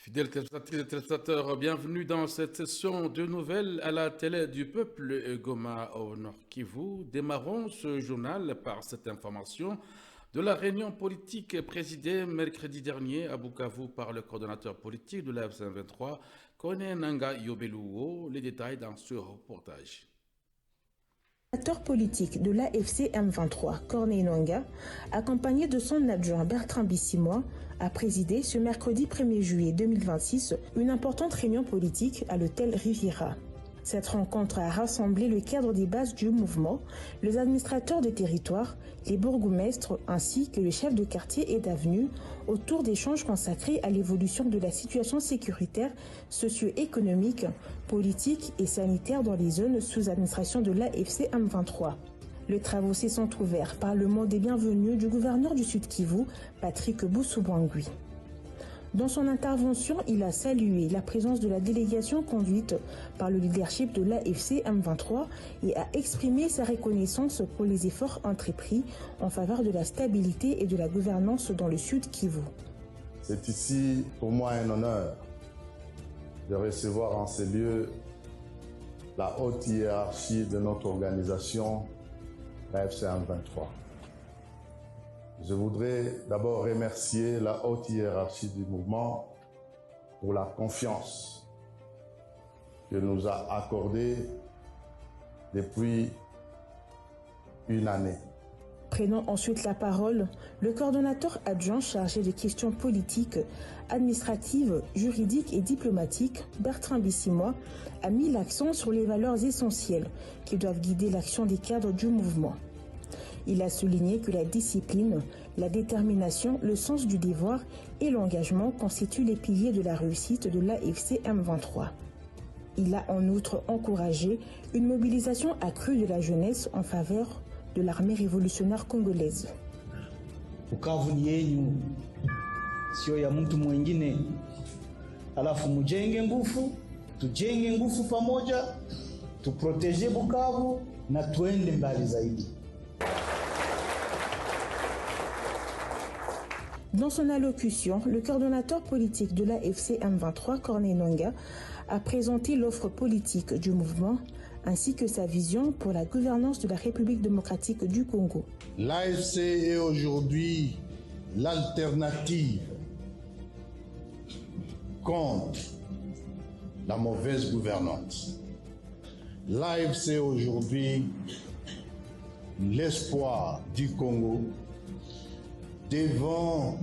Fidèles téléspectatrices et téléspectateurs, bienvenue dans cette session de nouvelles à la télé du peuple Goma au Nord Kivu. Démarrons ce journal par cette information de la réunion politique présidée mercredi dernier à Bukavu par le coordonnateur politique de la F-23, Kone Nanga Yobeluo. Les détails dans ce reportage. L'acteur politique de l'AFC M23, Corneille Nangaa, accompagné de son adjoint Bertrand Bissimois, a présidé ce mercredi 1er juillet 2026 une importante réunion politique à l'hôtel Riviera. Cette rencontre a rassemblé le cadre des bases du mouvement, les administrateurs de territoire, les bourgmestres ainsi que les chefs de quartier et d'avenue autour d'échanges consacrés à l'évolution de la situation sécuritaire, socio-économique, politique et sanitaire dans les zones sous administration de l'AFC M23. Les travaux s'y sont ouverts par le mot des bienvenus du gouverneur du Sud Kivu, Patrick Boussou-Bangui. Dans son intervention, il a salué la présence de la délégation conduite par le leadership de l'AFC M23 et a exprimé sa reconnaissance pour les efforts entrepris en faveur de la stabilité et de la gouvernance dans le Sud Kivu. C'est ici pour moi un honneur de recevoir en ces lieux la haute hiérarchie de notre organisation, l'AFC M23. Je voudrais d'abord remercier la haute hiérarchie du mouvement pour la confiance qu'elle nous a accordée depuis une année. Prenant ensuite la parole, le coordonnateur adjoint chargé des questions politiques, administratives, juridiques et diplomatiques, Bertrand Bissimois, a mis l'accent sur les valeurs essentielles qui doivent guider l'action des cadres du mouvement. Il a souligné que la discipline, la détermination, le sens du devoir et l'engagement constituent les piliers de la réussite de l'AFC M23. Il a en outre encouragé une mobilisation accrue de la jeunesse en faveur de l'armée révolutionnaire congolaise. Bukavu ni yenyu, sio ya mtu mwingine. Alafu mujenge nguvu, tujenge nguvu pamoja, tuproteje Bukavu na tuende mbali zaidi. Dans son allocution, le coordonnateur politique de l'AFC M23, Corneille Nangaa, a présenté l'offre politique du mouvement ainsi que sa vision pour la gouvernance de la République démocratique du Congo. L'AFC est aujourd'hui l'alternative contre la mauvaise gouvernance. L'AFC est aujourd'hui l'espoir du Congo devant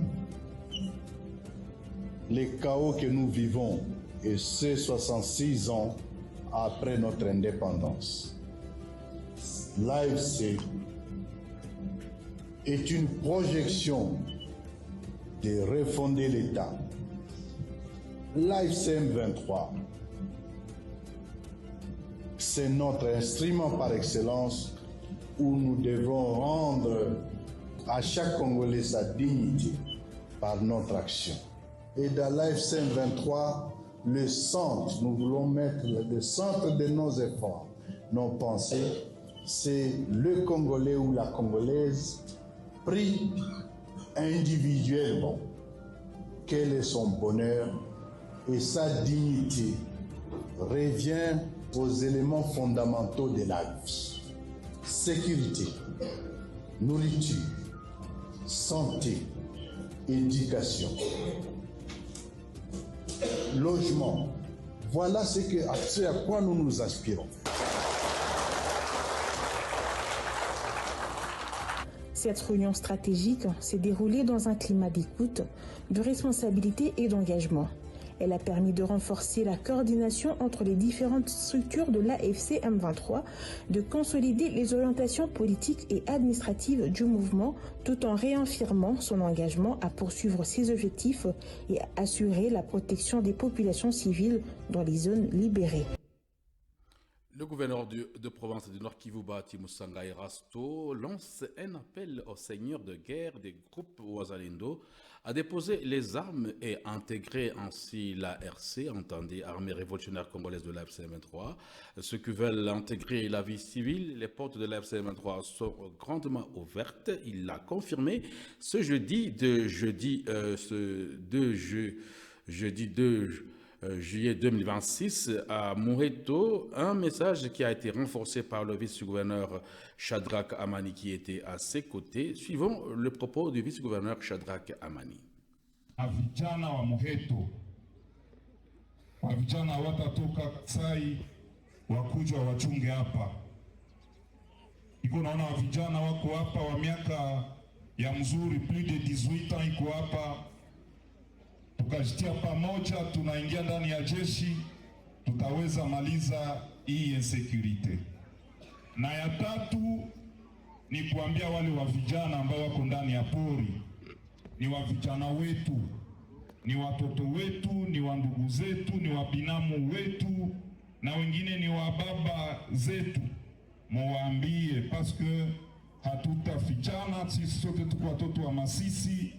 les chaos que nous vivons et ces 66 ans après notre indépendance. L'AFC est une projection de refonder l'État. L'AFC M23, c'est notre instrument par excellence où nous devons rendre à chaque Congolais sa dignité par notre action. Et dans l'AFC M23, le centre, nous voulons mettre le centre de nos efforts, nos pensées, c'est le Congolais ou la Congolaise pris individuellement. Quel est son bonheur et sa dignité revient aux éléments fondamentaux de la vie. Sécurité, nourriture, santé, éducation, logement. Voilà ce à quoi nous nous aspirons. Cette réunion stratégique s'est déroulée dans un climat d'écoute, de responsabilité et d'engagement. Elle a permis de renforcer la coordination entre les différentes structures de l'AFC M23, de consolider les orientations politiques et administratives du mouvement, tout en réaffirmant son engagement à poursuivre ses objectifs et à assurer la protection des populations civiles dans les zones libérées. Le gouverneur de province du Nord Kivu, Bahati Musanga Erasto, lance un appel aux seigneurs de guerre des groupes Ouazalendo à déposer les armes et intégrer ainsi l'ARC, entendez Armée révolutionnaire congolaise de l'AFC M23. Ceux qui veulent intégrer la vie civile, les portes de l'AFC M23 sont grandement ouvertes. Il l'a confirmé ce jeudi, jeudi 2 juillet 2026 à Moreto, un message qui a été renforcé par le vice-gouverneur Shadrach Amani qui était à ses côtés. Suivons le propos du vice-gouverneur Shadrach Amani. Vijana wa Moreto, vijana watatoka Kasai wakuja wachunge hapa. Iko naona vijana wako hapa wa miaka ya mzuri plus de 18 ans iko hapa. Tukajitia pamoja, tunaingia ndani ya jeshi, tutaweza maliza hii insecurity. Na ya tatu ni kuambia wale wa vijana ambao wako ndani ya pori, ni wa vijana wetu, ni watoto wetu, ni wa ndugu zetu, ni wa binamu wetu, na wengine ni wa baba zetu. Muwaambie paske hatutafichana, sisi sote tuko watoto wa Masisi,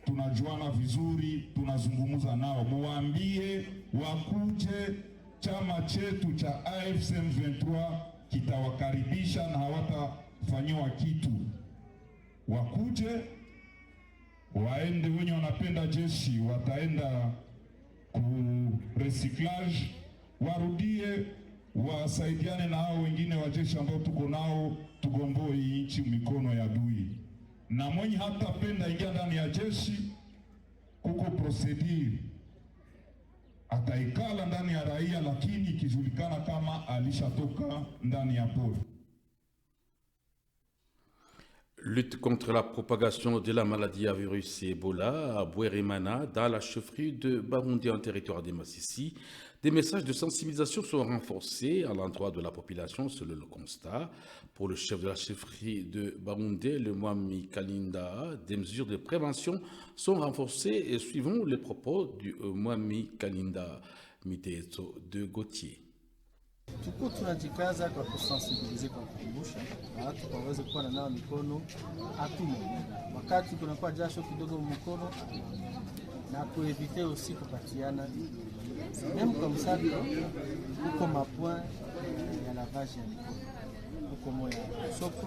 tunajuana vizuri, tunazungumza nao. Muwaambie wakuje, chama chetu cha AFC M23 kitawakaribisha na hawatafanyiwa kitu. Wakuje, waende, wenye wanapenda jeshi wataenda ku recyclage, warudie, wasaidiane na hao wengine wa jeshi ambao tuko nao, tugomboe hii nchi mikono ya adui. Na mwenye hatapenda ingia ndani ya jeshi, kuko procedure, ataikala ndani ya raia, lakini ikijulikana kama alishatoka ndani ya pori. Lutte contre la propagation de la maladie à virus Ebola à Bouérimana, dans la chefferie de Baroundé en territoire de Massissi. Des messages de sensibilisation sont renforcés à l'endroit de la population selon le constat. Pour le chef de la chefferie de Baroundé, le Mwami Kalinda, des mesures de prévention sont renforcées et suivons les propos du Mwami Kalinda Miteto de Gauthier. Tuko tunajikaza kwa kusensibilize, kwa kukumbusha watu waweze kuwa na nawa mikono atumo wakati kunakuwa jasho kidogo mkono, na kuevite aussi kupatiana même comme ça kuko mapoint ya lavage ya mikono kuko moya soko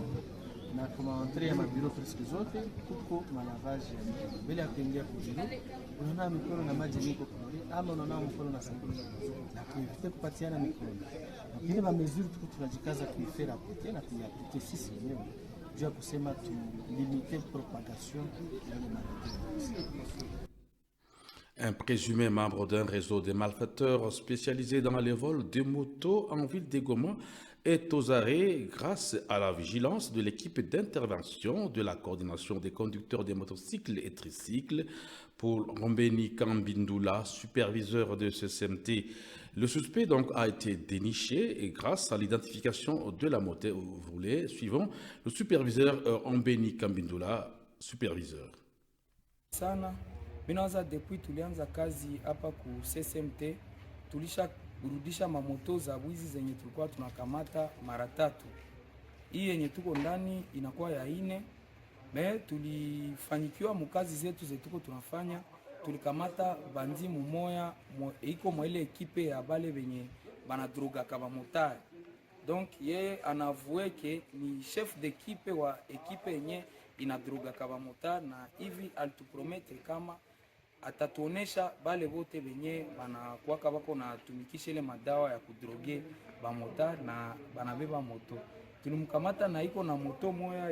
na kuma entrée ya mabiro presque zote kuko malavage ya mikono. Bila kuingia kujuru unaona mikono na maji niko klori ama unaona mikono na sabuni na kuevite kupatiana mikono. Ile ba mesure tuko tunajikaza kuifera pote na kuyaplike sisi wenyewe juu ya kusema tu limiter propagation ya maladie. Un présumé membre d'un réseau de malfaiteurs spécialisés dans les vols de motos en ville de Goma est aux arrêts grâce à la vigilance de l'équipe d'intervention de la coordination des conducteurs des motocycles et tricycles. Pour Rombeni Kambindula, superviseur de ce CMT, le suspect donc a été déniché et grâce à l'identification de la moto volée. Suivant le superviseur Rombeni Kambindula, superviseur. Sana. Minawaza depuis tulianza kazi hapa ku CSMT tulisha kurudisha mamoto za wizi zenye tulikuwa tunakamata mara 3. Hii yenye tuko ndani inakuwa ya 4. Me tulifanikiwa mukazi zetu zetuko tunafanya, tulikamata bandi mumoya iko mwa ile ekipe ya bale benye banadroga kama motari. Donc yeye anavue ke ni chef d'équipe wa ekipe yenye inadroga kama motari, na hivi alitupromete kama atatuonesha bale bote benye banakuwaka bako na tumikisha ile madawa ya kudroge ba motar na banabeba moto. Tulimkamata na iko na moto moya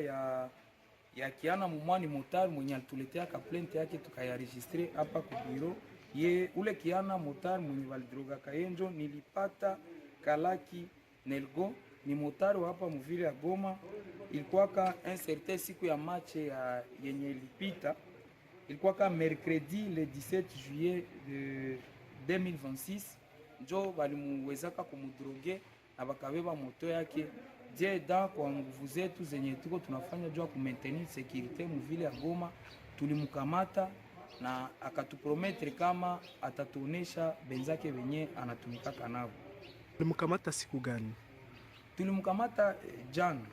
ya kiana mumwani motar mwenye alituletea ka plainte yake tukayaregistre hapa ku bureau. Ye ule kiana motar mwenye validroga kayenjo nilipata kalaki Nelgo, ni motar wa hapa muvile ya Goma. Ilikuwa un certain siku ya match ya yenye ilipita. Ilikuwa ka mercredi le 17 juillet de 2026 njo balimuwezaka kumudroge na bakabeba moto yake. Je da kwa nguvu zetu zenye tuko tunafanya jua ku maintenir sécurité muvile ya Goma, tulimkamata na akatupromettre kama atatuonesha benzake benye anatumikaka nao. Tulimkamata siku gani? Tulimkamata jana.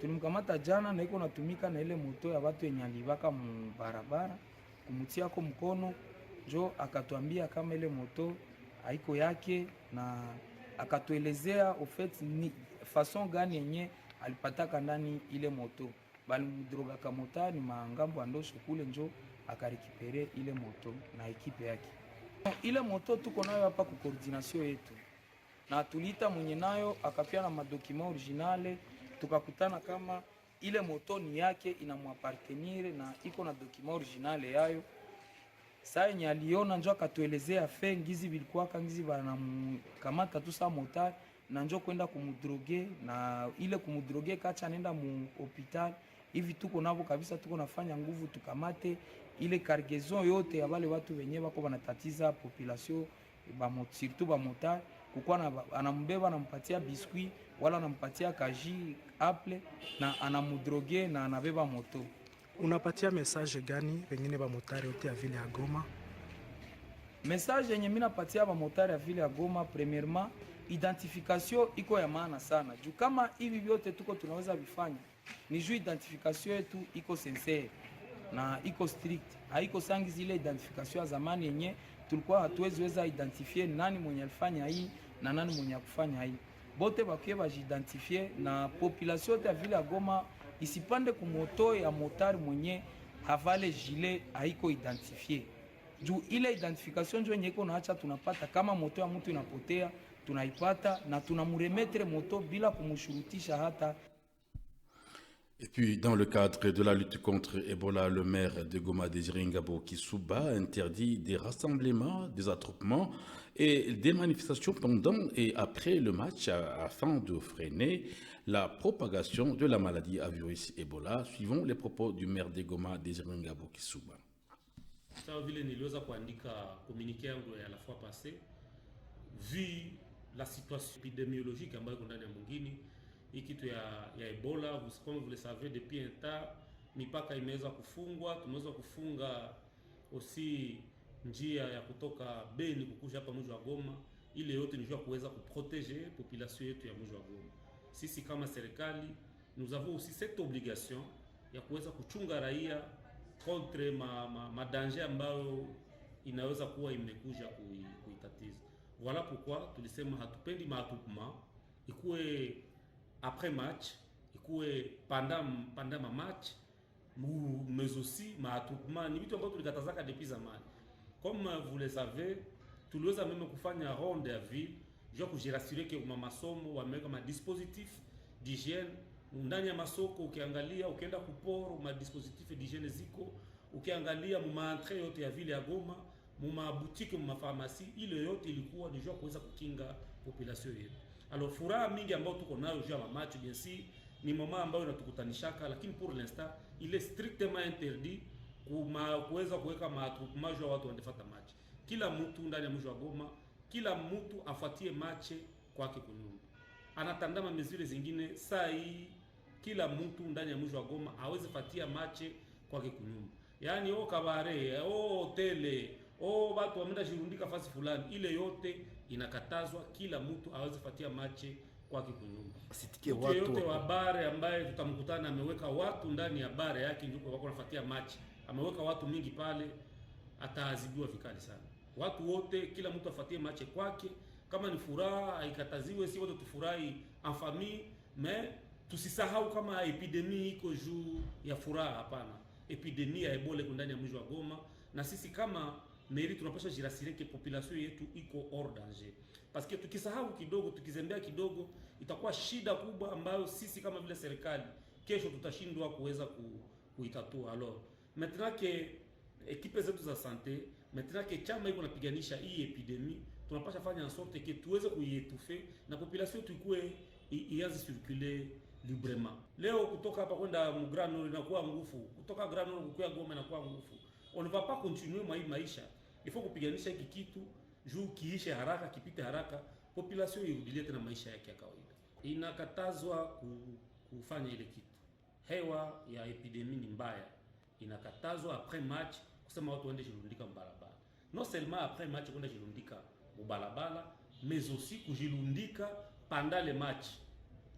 Tulimkamata jana na iko natumika na ile moto ya watu yenye alibaka mu barabara kumutia ko mkono, jo akatuambia kama ile moto haiko yake na akatuelezea au fait ni façon gani yenye alipataka ndani ile moto. Bali mudroga kamota ni mangambo andosho kule, njo akarekipere ile moto na ekipe yake. Ile moto tuko nayo hapa ku coordination yetu, na tuliita mwenye nayo akapia na madokima originale, tukakutana kama ile moto ni yake inamwapartenir na iko na dokima originale yayo. Sasa yenye aliona njo akatuelezea fe ngizi bilikuwa kangizi banamkamata tu sa motari na njo kwenda kumudroge, na ile kumudroge kacha nenda mu hospital hivi. Tuko nabo kabisa, tuko nafanya nguvu tukamate ile cargaison yote ya wale watu wenye bako banatatiza population surtout ba motari, kukua anambeba anampatia biscuit wala anampatia kaji apple na anamudroge na anabeba moto. Unapatia message gani wengine ba motari wote ya vile ya Goma? Message yenye mimi napatia ba motari ya vile ya Goma, premièrement identification iko ya maana sana. Juu kama hivi vyote tuko tunaweza vifanya, ni juu identification yetu iko sincere na iko strict. Haiko sangi zile identification ya zamani yenye tulikuwa hatuwezi weza identifier nani mwenye alifanya hii na nani mwenye kufanya hii. Bote bakie bajidentifie na population ya vile ya Goma isipande kumoto ya motari mwenye havale gilet haiko identifié. Juu ile identification ndio yenye iko naacha tunapata kama moto ya mtu inapotea, tunaipata na tunamuremetre moto bila kumushurutisha hata. Et puis, dans le cadre de la lutte contre Ebola, le maire de Goma, Désiré Ngabo Kissouba, interdit des rassemblements, des attroupements et des manifestations pendant et après le match afin de freiner la propagation de la maladie à virus Ebola, suivant les propos du maire de Goma, Désiré Ngabo Kissouba. Sawa vile niliweza kuandika communiqué yangu ya la fois passée, vu la situation épidémiologique ambayo iko ndani ya mwingine hii kitu ya Ebola, comme vous le savez, depuis un temps mipaka imeweza kufungwa. Tumeweza kufunga aussi njia ya kutoka Beni kukuja hapa mji wa Goma. Ile yote ni kuweza kuprotéger population yetu ya mji wa Goma. Sisi kama serikali nous avons aussi cette obligation ya kuweza kuchunga raia contre ma danger ambayo inaweza kuwa imekuja kuitatiza. Voilà pourquoi tulisema hatupendi maatupement ikuwe après match, ikuwe pendant ma match, mais aussi maatupement ni vitu ambavyo tulikatazaka depuis zamani. Comme vous le savez, tuliweza meme kufanya ronde ya ville je kujirassurer que masomo wameweka ma dispositif d'hygiène ndani ya masoko. Ukiangalia ukienda kuporo ma dispositif d'hygiène ziko, ukiangalia mu entrée yote ya ville ya Goma, mu boutique, mu pharmacie, ile yote ilikuwa ni kuweza kukinga population yetu. Alors furaha mingi ambayo tuko nayo juu ya match, bien sûr ni moment ambayo inatukutanishaka, lakini pour l'instant il est strictement interdit kuweza kuweka maattroupement juu ya watu wanafuata match. Kila mtu ndani ya mji wa Goma, kila mtu afuatie match kwake kunyumba. Anatandama mesure zingine saa hii, kila mtu ndani ya mji wa Goma aweze fatia match kwake kunyumba. Yaani kabare, hotele, watu wameenda jirundika fasi fulani, ile yote inakatazwa. Kila mtu aweze fatia match kwake kunyumba. Asitikie watu yote wa bare ambaye tutamkutana ameweka watu ndani ya bare yake ndio wako nafuatia match, ameweka watu mingi pale, ataadhibiwa vikali sana. Watu wote, kila mtu afuatie match kwake. Kama ni furaha haikataziwe, si wote tufurahi en famille, mais tusisahau kama epidemie iko juu ya furaha. Hapana, epidemie ya Ebola iko ndani ya mji wa Goma, na sisi kama mairie tunapaswa jirassurer que population yetu iko hors danger, parce que tukisahau kidogo, tukizembea kidogo, itakuwa shida kubwa ambayo sisi kama vile serikali kesho tutashindwa kuweza kuitatua. Alors maintenant que equipe zetu za santé, maintenant que chama iko napiganisha hii epidemie, tunapaswa fanya en sorte que tuweze kuietufer na population yetu ikue ianze circuler librement. Leo kutoka hapa kwenda Grand Nord inakuwa ngufu, kutoka Grand Nord kukuya Goma inakuwa ngufu. On ne va pas continuer maisha. Il faut kupiganisha hiki kitu juu kiishe haraka, kipite haraka, population irudilie tena maisha yake ya kawaida. Inakatazwa kufanya ile kitu. Hewa ya epidemie ni mbaya. Inakatazwa après match kusema watu waende jirundika mbarabara. Non seulement après match kwenda jirundika mubalabala, mais aussi kujirundika pendant le match.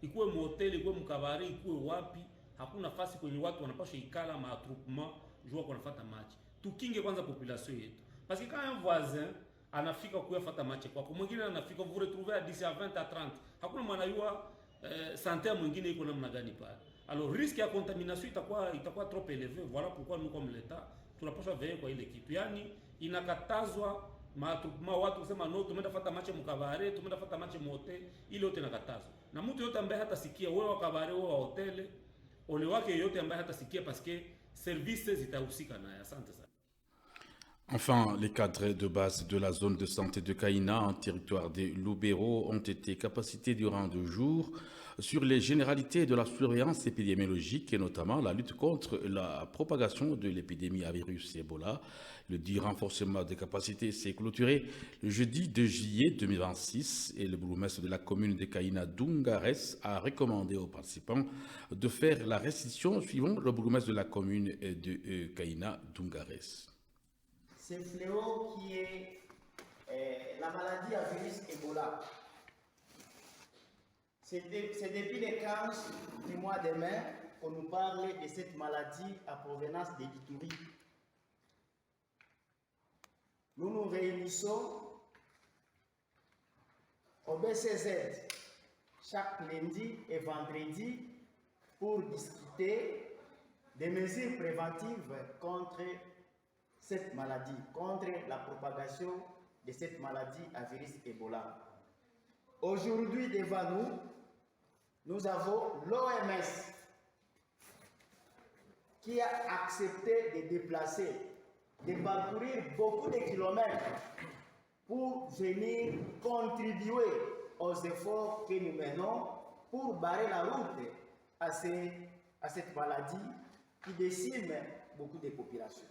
Ikuwe mu hotel, ikuwe mkabari, ikuwe wapi, hakuna nafasi kwenye watu wanapaswa ikala maattroupement juu wako wanafuata match. Tukinge kwanza population yetu. Parce que quand un voisin anafika kuyafuata match kwako, mwingine anafika, vous retrouvez à 10 à 20 à 30. Hakuna mwanayua santé mwingine iko namna gani pale. Alors risque ya contamination itakuwa trop élevé. Voilà pourquoi nous comme l'État tunapaswa veiller kwa ile kitu. Yaani inakatazwa ma watu kusema no, tumeenda fata mache mkabare, tumeenda fata mache motel, ile yote nakatazo. Na mtu yote ambaye hata sikia wewe wa kabare wewe wa hotel, ole wake yote ambaye hata sikia parce que services zitahusika naye. Asante sana. Enfin, les cadres de base de la zone de santé de Kaina, en territoire de Lubero, ont été capacités durant 2 jours sur les généralités de la surveillance épidémiologique et notamment la lutte contre la propagation de l'épidémie à virus Ebola. Le dit renforcement des capacités s'est clôturé le jeudi 2 juillet 2026 et le bourgmestre de la commune de Kaina, Dungares, a recommandé aux participants de faire la restitution suivant le bourgmestre de la commune de Kaina, Dungares. Ce fléau qui est la maladie à virus Ebola. C'est depuis les 15 du mois de mai qu'on nous parle de cette maladie à provenance de l'Ituri. Nous nous réunissons au BCZ chaque lundi et vendredi pour discuter des mesures préventives contre cette maladie, contre la propagation de cette maladie à virus Ebola. Aujourd'hui, devant nous, nous avons l'OMS qui a accepté de déplacer, de parcourir beaucoup de kilomètres pour venir contribuer aux efforts que nous menons pour barrer la route à cette maladie qui décime beaucoup de populations.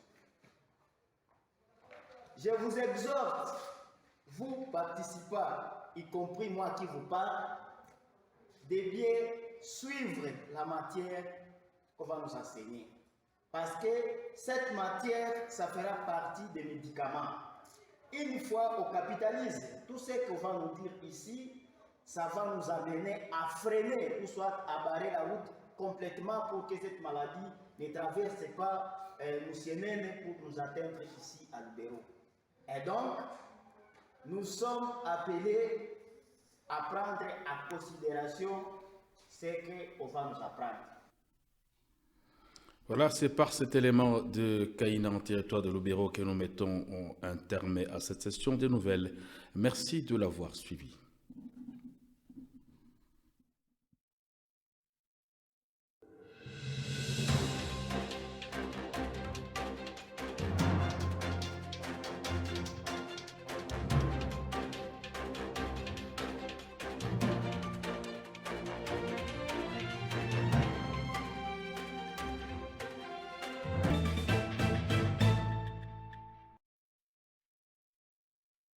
Je vous exhorte, vous participants, y compris moi qui vous parle, de bien suivre la matière qu'on va nous enseigner. Parce que cette matière, ça fera partie des médicaments. Une fois qu'on capitalise tout ce qu'on va nous dire ici, ça va nous amener à freiner, ou soit à barrer la route complètement pour que cette maladie ne traverse pas nos semaines pour nous atteindre ici à Lubero. Et donc, nous sommes appelés à prendre en considération ce qu'on va nous apprendre. Voilà, c'est par cet élément de Kaina en territoire de Lubero que nous mettons un terme à cette session des nouvelles. Merci de l'avoir suivi.